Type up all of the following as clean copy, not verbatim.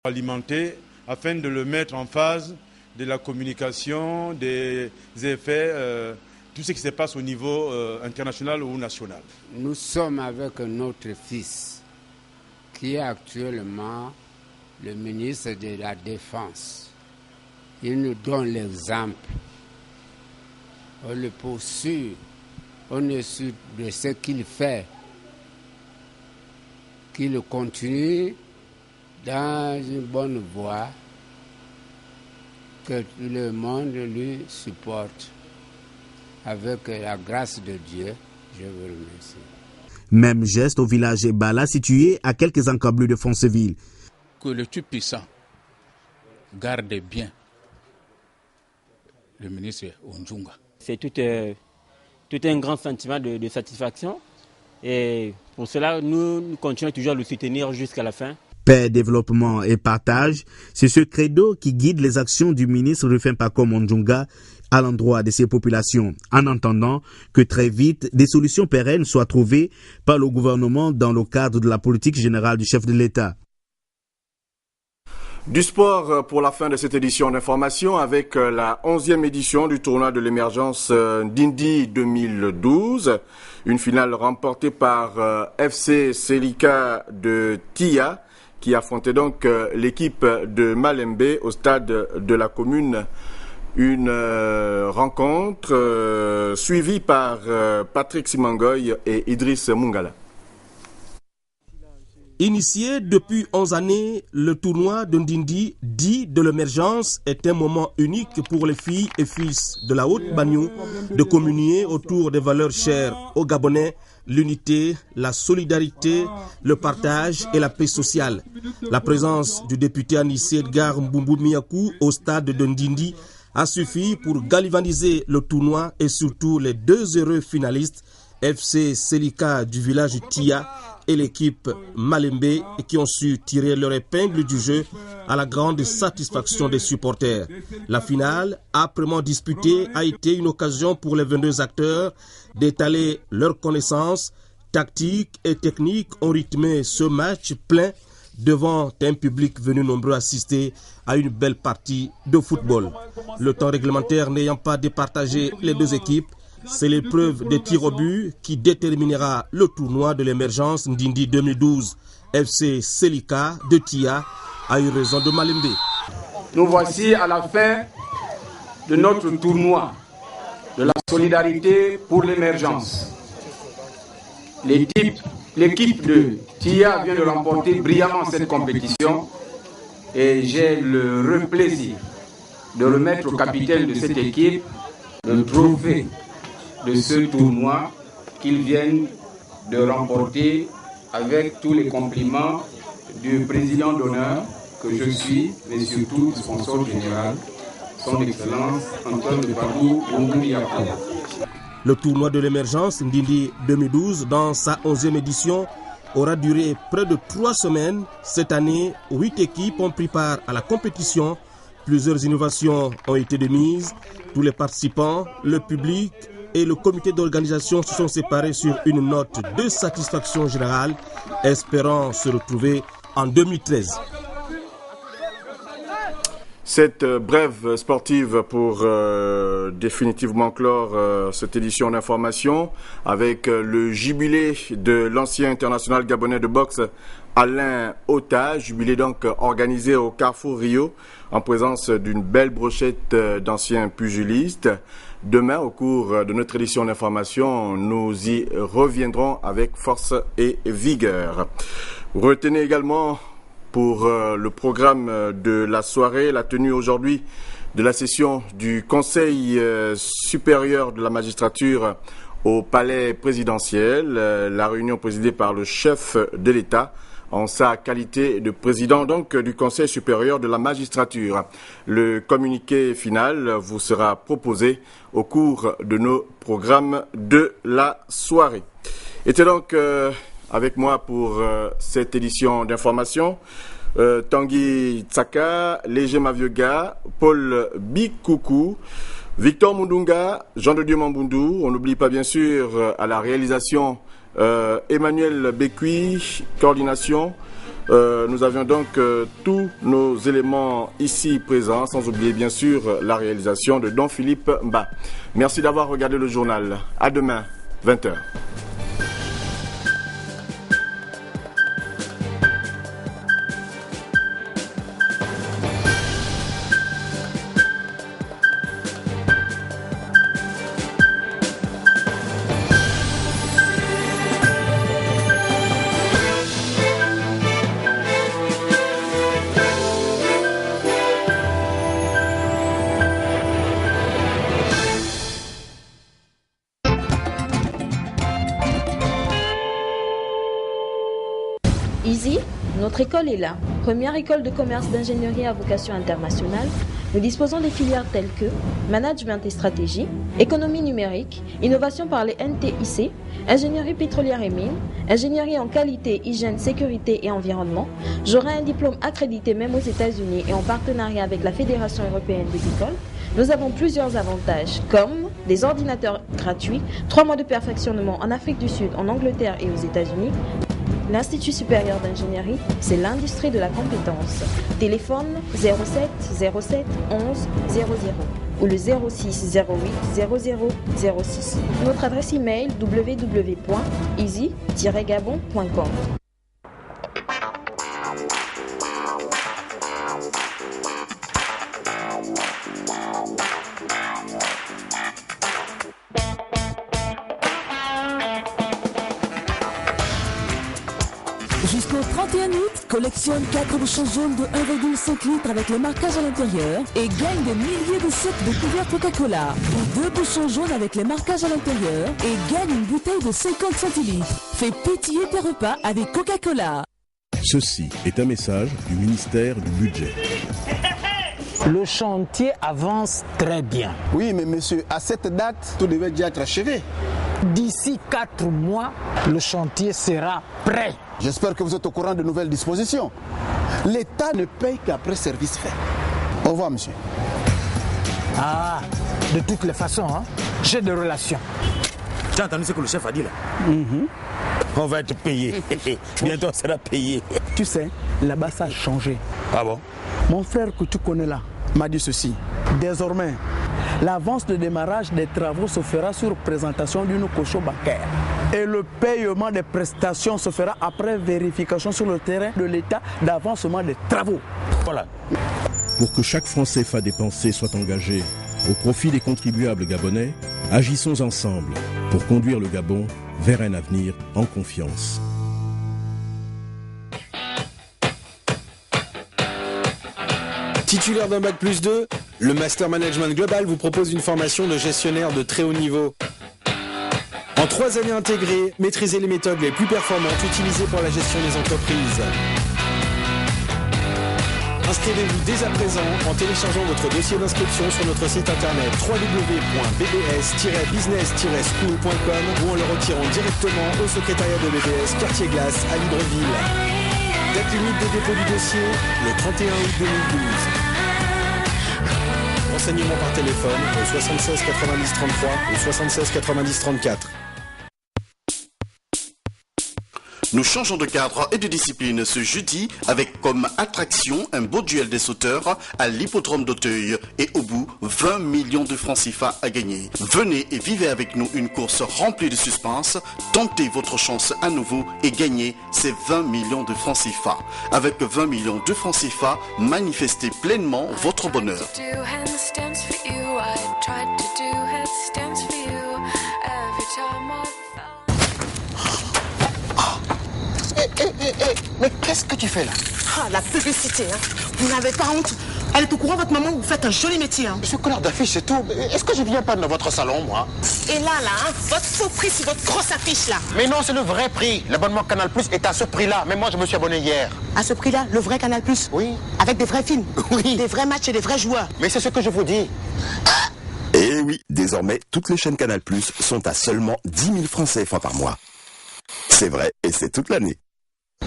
Alimenter afin de le mettre en phase de la communication, des effets, tout ce qui se passe au niveau international ou national. Nous sommes avec notre fils qui est actuellement le ministre de la Défense. Il nous donne l'exemple. On le poursuit, on est sûr de ce qu'il fait, qu'il continue dans une bonne voie, que tout le monde lui supporte. Avec la grâce de Dieu, je vous remercie. Même geste au village Bala, situé à quelques encablures de Fonceville. Que le Tout-Puissant garde bien le ministre Ondjunga. C'est tout un grand sentiment de satisfaction et pour cela, nous continuons toujours à le soutenir jusqu'à la fin. Paix, développement et partage, c'est ce credo qui guide les actions du ministre Rufin Pacom Ondjunga à l'endroit de ces populations, en entendant que très vite, des solutions pérennes soient trouvées par le gouvernement dans le cadre de la politique générale du chef de l'État. Du sport pour la fin de cette édition d'information avec la 11e édition du tournoi de l'émergence d'Indy 2012. Une finale remportée par FC Selika de Tia qui affrontait donc l'équipe de Malembe au stade de la commune. Une rencontre suivie par Patrick Simangoy et Idriss Mungala. Initié depuis 11 années, le tournoi de Ndindi, dit de l'émergence, est un moment unique pour les filles et fils de la Haute-Banio de communier autour des valeurs chères aux Gabonais, l'unité, la solidarité, le partage et la paix sociale. La présence du député Anissé Edgar Mbumbu Miyakou au stade de Ndindi a suffi pour galvaniser le tournoi et surtout les deux heureux finalistes, FC Selika du village Tia et l'équipe Malembe qui ont su tirer leur épingle du jeu à la grande satisfaction des supporters. La finale, âprement disputée, a été une occasion pour les 22 acteurs d'étaler leurs connaissances tactiques et techniques ont rythmé ce match plein devant un public venu nombreux assister à une belle partie de football. Le temps réglementaire n'ayant pas départagé les deux équipes, c'est l'épreuve des tirs au but qui déterminera le tournoi de l'émergence Ndindi 2012. FC Selika de Tia a eu raison de Malembe. Nous voici à la fin de notre tournoi de la solidarité pour l'émergence. L'équipe de Tia vient de remporter brillamment cette compétition et j'ai le plaisir de remettre au capitaine de cette équipe le trophée de ce tournoi qu'ils viennent de remporter avec tous les compliments du président d'honneur que je suis, mais surtout du sponsor général, son Excellence Antoine de Babou Oumoumiakou. Le tournoi de l'émergence Ndindi 2012, dans sa 11e édition, aura duré près de 3 semaines. Cette année, 8 équipes ont pris part à la compétition. Plusieurs innovations ont été de mise. Tous les participants, le public et le comité d'organisation se sont séparés sur une note de satisfaction générale, espérant se retrouver en 2013. Cette brève sportive pour définitivement clore cette édition d'information avec le jubilé de l'ancien international gabonais de boxe Alain Ota, jubilé donc organisé au Carrefour Rio en présence d'une belle brochette d'anciens pugilistes. Demain, au cours de notre édition d'information, nous y reviendrons avec force et vigueur. Retenez également pour le programme de la soirée la tenue aujourd'hui de la session du Conseil supérieur de la magistrature au palais présidentiel, la réunion présidée par le chef de l'État en sa qualité de président donc du Conseil supérieur de la magistrature. Le communiqué final vous sera proposé au cours de nos programmes de la soirée. Était donc avec moi pour cette édition d'information Tanguy Tsaka, Léger Mavioga, Paul Bikoukou, Victor Mundunga, Jean de Dieu Mambundu. On n'oublie pas bien sûr à la réalisation Emmanuel Bekui, coordination, Nous avions donc tous nos éléments ici présents, sans oublier bien sûr la réalisation de Don Philippe Mba. Merci d'avoir regardé le journal. À demain, 20h. Notre école est là. Première école de commerce d'ingénierie à vocation internationale, nous disposons des filières telles que management et stratégie, économie numérique, innovation par les NTIC, ingénierie pétrolière et mines, ingénierie en qualité, hygiène, sécurité et environnement. J'aurai un diplôme accrédité même aux États-Unis et en partenariat avec la Fédération européenne des écoles. Nous avons plusieurs avantages comme des ordinateurs gratuits, 3 mois de perfectionnement en Afrique du Sud, en Angleterre et aux États-Unis. L'Institut supérieur d'ingénierie, c'est l'industrie de la compétence. Téléphone 07 07 11 00 ou le 06 08 00 06. Notre adresse email www.easy-gabon.com. Jusqu'au 31 août, collectionne 4 bouchons jaunes de 1,5 litres avec le marquage à l'intérieur et gagne des milliers de sets de couverts Coca-Cola. Ou 2 bouchons jaunes avec les marquages à l'intérieur et gagne une bouteille de 50 centilitres. Fais pétiller tes repas avec Coca-Cola. Ceci est un message du ministère du Budget. Le chantier avance très bien. Oui, mais monsieur, à cette date, tout devait déjà être achevé. D'ici 4 mois, le chantier sera prêt. J'espère que vous êtes au courant de nouvelles dispositions. L'État ne paye qu'après service fait. Au revoir, monsieur. Ah, de toutes les façons, hein, j'ai des relations. Tu as entendu ce que le chef a dit là? On va être payé. Bientôt on sera payé. Tu sais, là-bas ça a changé. Ah bon? Mon frère que tu connais là m'a dit ceci. Désormais, l'avance de démarrage des travaux se fera sur présentation d'une caution bancaire. Et le paiement des prestations se fera après vérification sur le terrain de l'état d'avancement des travaux. Voilà. Pour que chaque franc CFA dépensé soit engagé au profit des contribuables gabonais, agissons ensemble pour conduire le Gabon vers un avenir en confiance. Titulaire d'un Bac plus 2, le Master Management Global vous propose une formation de gestionnaire de très haut niveau. En 3 années intégrées, maîtrisez les méthodes les plus performantes utilisées pour la gestion des entreprises. Inscrivez-vous dès à présent en téléchargeant votre dossier d'inscription sur notre site internet www.bbs-business-school.com ou en le retirant directement au secrétariat de BBS Quartier Glace à Libreville. Date limite de dépôt du dossier, le 31 août 2012. Renseignements par téléphone au 76 90 33 ou 76 90 34. Nous changeons de cadre et de discipline ce jeudi avec comme attraction un beau duel des sauteurs à l'hippodrome d'Auteuil et au bout 20 millions de francs CFA à gagner. Venez et vivez avec nous une course remplie de suspense, tentez votre chance à nouveau et gagnez ces 20 millions de francs CFA. Avec 20 millions de francs CFA, manifestez pleinement votre bonheur. Mais qu'est-ce que tu fais là? Ah, la publicité, hein. Vous n'avez pas honte? Elle est au courant, votre maman, vous faites un joli métier, hein. Ce couleur d'affiche, c'est tout. Est-ce que je viens pas dans votre salon, moi? Et là, hein, votre faux prix, c'est votre grosse affiche, là. Mais non, c'est le vrai prix. L'abonnement Canal Plus est à ce prix-là. Mais moi, je me suis abonné hier. À ce prix-là, le vrai Canal Plus? Oui. Avec des vrais films? Oui. Des vrais matchs et des vrais joueurs? Mais c'est ce que je vous dis. Et oui, désormais, toutes les chaînes Canal Plus sont à seulement 10 000 francs CFA par mois. C'est vrai, et c'est toute l'année.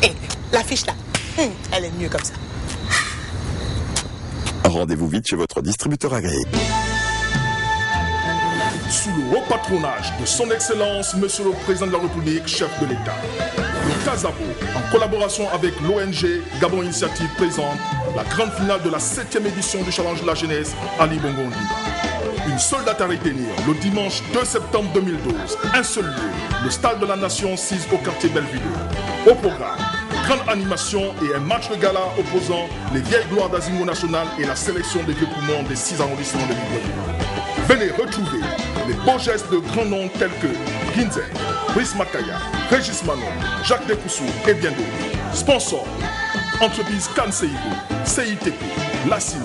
Et l'affiche là, elle est mieux comme ça. Rendez-vous vite chez votre distributeur agréé. Sous le haut patronage de son Excellence, Monsieur le Président de la République, chef de l'État. Casabo, en collaboration avec l'ONG Gabon Initiative, présente la grande finale de la 7e édition du Challenge de la jeunesse Ali Bongo Ondimba. Une seule date à retenir, le dimanche 2 septembre 2012. Un seul lieu, le Stade de la Nation 6 au quartier Belleville. Au programme, grande animation et un match de gala opposant les vieilles gloires d'Azingo National et la sélection des vieux poumons des 6 arrondissements de Libreville. Venez retrouver les beaux gestes de grands noms tels que Ginze, Brice Makaya, Régis Manon, Jacques Dekoussou et bien d'autres. Sponsor, entreprise Kanseïgo, CITP, Lassine.